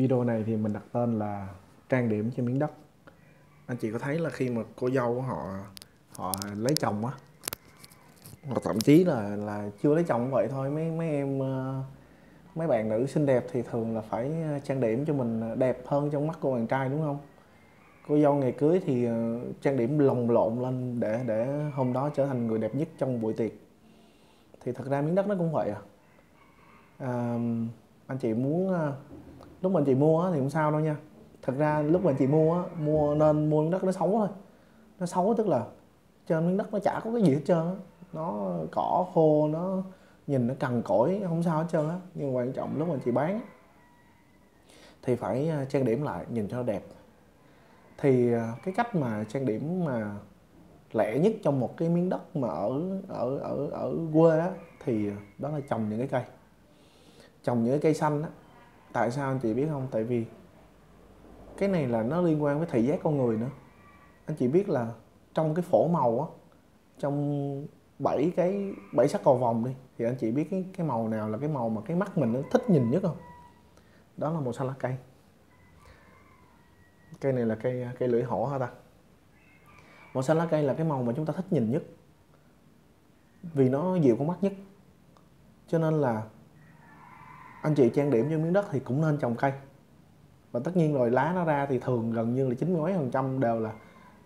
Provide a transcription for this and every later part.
Video này thì mình đặt tên là trang điểm cho miếng đất. Anh chị có thấy là khi mà cô dâu của họ họ lấy chồng á, hoặc thậm chí là chưa lấy chồng cũng vậy thôi, mấy mấy em mấy bạn nữ xinh đẹp thì thường là phải trang điểm cho mình đẹp hơn trong mắt cô bạn trai, đúng không? Cô dâu ngày cưới thì trang điểm lồng lộn lên để hôm đó trở thành người đẹp nhất trong buổi tiệc. Thì thật ra miếng đất nó cũng vậy à, anh chị muốn lúc mà anh chị mua á thì không sao đâu nha. Thật ra lúc mà anh chị mua á, nên mua miếng đất nó xấu thôi. Nó xấu tức là trên miếng đất nó chả có cái gì hết trơn á, nó cỏ khô, nó nhìn nó cằn cỗi, không sao hết trơn á. Nhưng quan trọng lúc mà anh chị bán thì phải trang điểm lại nhìn cho nó đẹp. Thì cái cách mà trang điểm mà lẻ nhất trong một cái miếng đất mà ở quê á, thì đó là trồng những cái cây, trồng những cái cây xanh á. Tại sao anh chị biết không? Tại vì cái này là nó liên quan với thị giác con người nữa. Anh chị biết là trong cái phổ màu á, trong bảy sắc cầu vồng đi, thì anh chị biết cái màu nào là cái màu mà cái mắt mình nó thích nhìn nhất không? Đó là màu xanh lá cây. Cây này là cây lưỡi hổ hả ta? Màu xanh lá cây là cái màu mà chúng ta thích nhìn nhất, vì nó dịu con mắt nhất. Cho nên là anh chị trang điểm cho miếng đất thì cũng nên trồng cây. Và tất nhiên rồi, lá nó ra thì thường gần như là 90% đều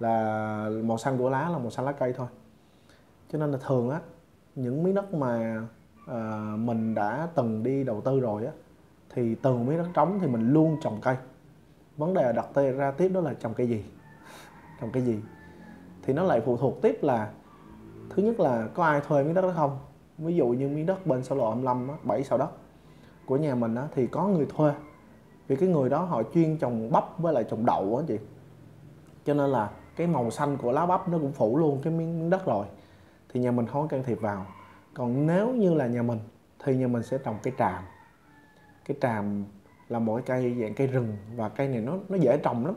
là màu xanh của lá, là màu xanh lá cây thôi. Cho nên là thường á, những miếng đất mà mình đã từng đi đầu tư rồi á, thì từ miếng đất trống thì mình luôn trồng cây. Vấn đề đặt ra tiếp đó là trồng cây gì. Trồng cây gì thì nó lại phụ thuộc tiếp là, thứ nhất là có ai thuê miếng đất đó không. Ví dụ như miếng đất bên xa lộ 25 á, 7 sào đất của nhà mình á, thì có người thuê. Vì cái người đó họ chuyên trồng bắp với lại trồng đậu á chị. Cho nên là cái màu xanh của lá bắp nó cũng phủ luôn cái miếng đất rồi, thì nhà mình không có can thiệp vào. Còn nếu như là nhà mình thì nhà mình sẽ trồng cây tràm. Cây tràm là một cái cây dạng cây rừng, và cây này nó dễ trồng lắm.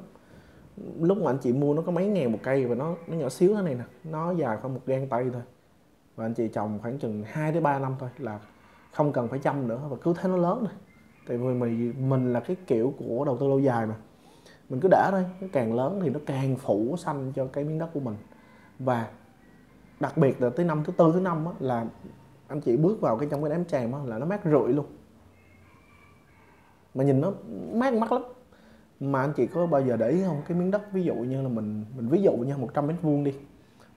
Lúc mà anh chị mua nó có mấy ngàn một cây, và nó nhỏ xíu thế này nè, nó dài khoảng một gang tay thôi. Và anh chị trồng khoảng chừng 2 đến 3 năm thôi là không cần phải chăm nữa, và cứ thế nó lớn thôi. Tại vì mình là cái kiểu của đầu tư lâu dài mà, mình cứ để thôi, nó càng lớn thì nó càng phủ xanh cho cái miếng đất của mình. Và đặc biệt là tới năm thứ tư thứ năm á, là anh chị bước vào trong cái đám tràm á, là nó mát rượi luôn, mà nhìn nó mát mắt lắm. Mà anh chị có bao giờ để ý không, cái miếng đất ví dụ như là mình ví dụ nha, 100 mét vuông đi,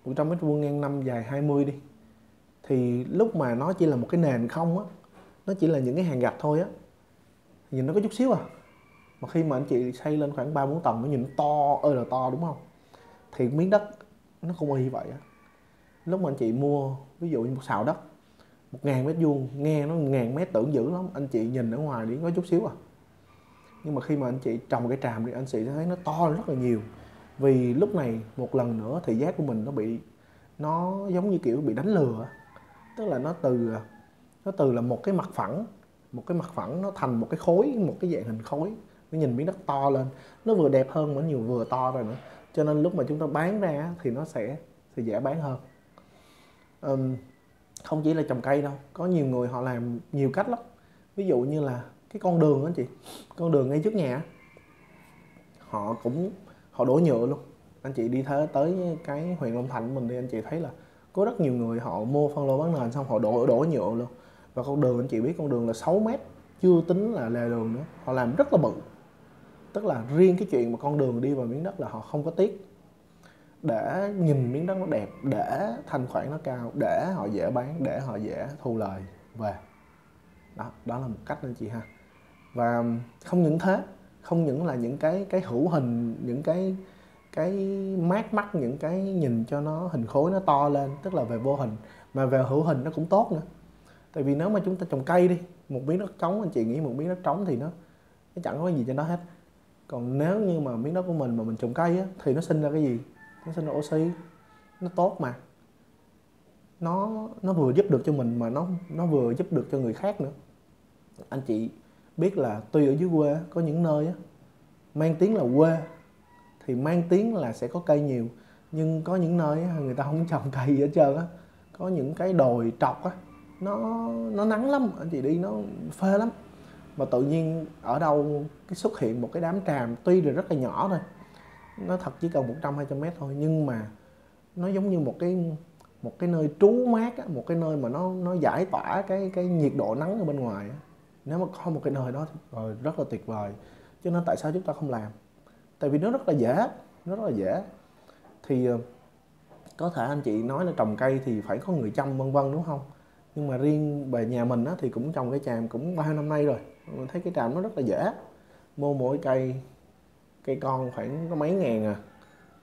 100 mét vuông ngang 5 dài 20 đi, thì lúc mà nó chỉ là một cái nền không á, nó chỉ là những cái hàng gạch thôi á, nhìn nó có chút xíu à. Mà khi mà anh chị xây lên khoảng 3-4 tầng, nó nhìn nó to ơi là to, đúng không? Thì miếng đất nó cũng y vậy á. Lúc mà anh chị mua ví dụ như một sào đất 1.000 mét vuông, nghe nó 1.000 mét tưởng dữ lắm, anh chị nhìn ở ngoài thì có chút xíu à. Nhưng mà khi mà anh chị trồng cây tràm thì anh chị sẽ thấy nó to rất là nhiều. Vì lúc này một lần nữa thị giác của mình nó giống như kiểu bị đánh lừa. Tức là nó từ là một cái mặt phẳng nó thành một cái khối, một cái dạng hình khối. Nó nhìn miếng đất to lên, nó vừa đẹp hơn mà nhiều vừa to rồi nữa. Cho nên lúc mà chúng ta bán ra thì nó sẽ dễ bán hơn. Không chỉ là trồng cây đâu, có nhiều người họ làm nhiều cách lắm. Ví dụ như là cái con đường đó chị, con đường ngay trước nhà họ đổ nhựa luôn. Anh chị đi tới cái huyện Long Thành của mình đi, anh chị thấy là có rất nhiều người họ mua phân lô bán nền xong họ đổ nhựa luôn. Và con đường anh chị biết, con đường là 6 mét, chưa tính là lề đường nữa, họ làm rất là bự. Tức là riêng cái chuyện mà con đường đi vào miếng đất là họ không có tiếc, để nhìn miếng đất nó đẹp, để thanh khoản nó cao, để họ dễ bán, để họ dễ thu lời về. Đó là một cách anh chị ha. Và không những thế, không những là những cái hữu hình, những cái mát mắt, những cái nhìn cho nó hình khối nó to lên, tức là về vô hình, mà về hữu hình nó cũng tốt nữa. Tại vì nếu mà chúng ta trồng cây đi, một miếng đất trống, anh chị nghĩ một miếng đất trống thì nó chẳng có gì trên đó hết. Còn nếu như mà miếng đất của mình mà mình trồng cây á, thì nó sinh ra cái gì? Nó sinh ra oxy, nó tốt mà. Nó vừa giúp được cho mình mà nó vừa giúp được cho người khác nữa. Anh chị biết là tuy ở dưới quê có những nơi á, mang tiếng là quê thì mang tiếng là sẽ có cây nhiều, nhưng có những nơi á, người ta không trồng cây gì hết trơn á. Có những cái đồi trọc á, nó nắng lắm, anh chị đi nó phê lắm. mà tự nhiên ở đâu cái xuất hiện một cái đám tràm, tuy là rất là nhỏ thôi, nó thật chỉ cần 100-200 mét thôi, nhưng mà nó giống như một cái nơi trú mát á, một cái nơi mà nó giải tỏa cái nhiệt độ nắng ở bên ngoài á. Nếu mà có một cái nơi đó thì rồi rất là tuyệt vời. Cho nên tại sao chúng ta không làm? Tại vì nó rất là dễ, nó rất là dễ. Thì có thể anh chị nói là trồng cây thì phải có người chăm vân vân đúng không? Nhưng mà riêng về nhà mình á, thì cũng trồng cây tràm cũng 3 năm nay rồi. Mình thấy cây tràm nó rất là dễ. Mua mỗi cây con khoảng có mấy ngàn à.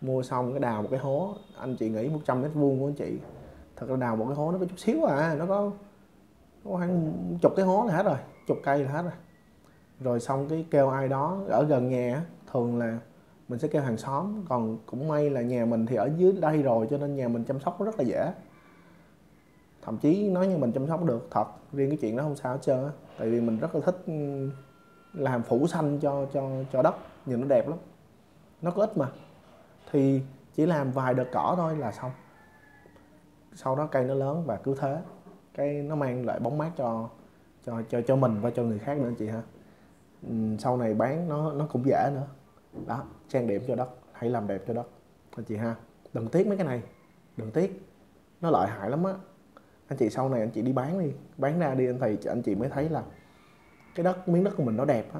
Mua xong cái đào một cái hố, anh chị nghĩ 100 mét vuông của anh chị, thật ra đào một cái hố nó có chút xíu à, nó có khoảng chục cái hố là hết rồi, chục cây là hết rồi. Rồi xong cái kêu ai đó ở gần nhà, thường là mình sẽ kêu hàng xóm, còn cũng may là nhà mình thì ở dưới đây rồi cho nên nhà mình chăm sóc nó rất là dễ. Thậm chí nói như mình chăm sóc được thật, riêng cái chuyện đó không sao hết trơn á, tại vì mình rất là thích làm phủ xanh cho đất, nhìn nó đẹp lắm. Nó có ích mà, thì chỉ làm vài đợt cỏ thôi là xong. Sau đó cây nó lớn và cứ thế cái nó mang lại bóng mát cho mình và cho người khác nữa anh chị ha. Sau này bán nó cũng dễ nữa đó, trang điểm cho đất, hãy làm đẹp cho đất anh chị ha. Đừng tiếc mấy cái này, đừng tiếc, nó lợi hại lắm á anh chị. Sau này anh chị đi bán đi, bán ra đi anh chị mới thấy là cái miếng đất của mình nó đẹp á.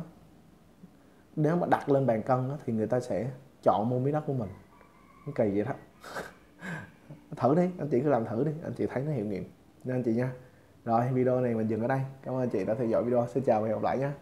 Nếu mà đặt lên bàn cân á, thì người ta sẽ chọn mua miếng đất của mình. Nó kỳ vậy đó. Thử đi, anh chị cứ làm thử đi, anh chị thấy nó hiệu nghiệm nha anh chị nha. Rồi video này mình dừng ở đây. Cảm ơn anh chị đã theo dõi video. Xin chào và hẹn gặp lại nha.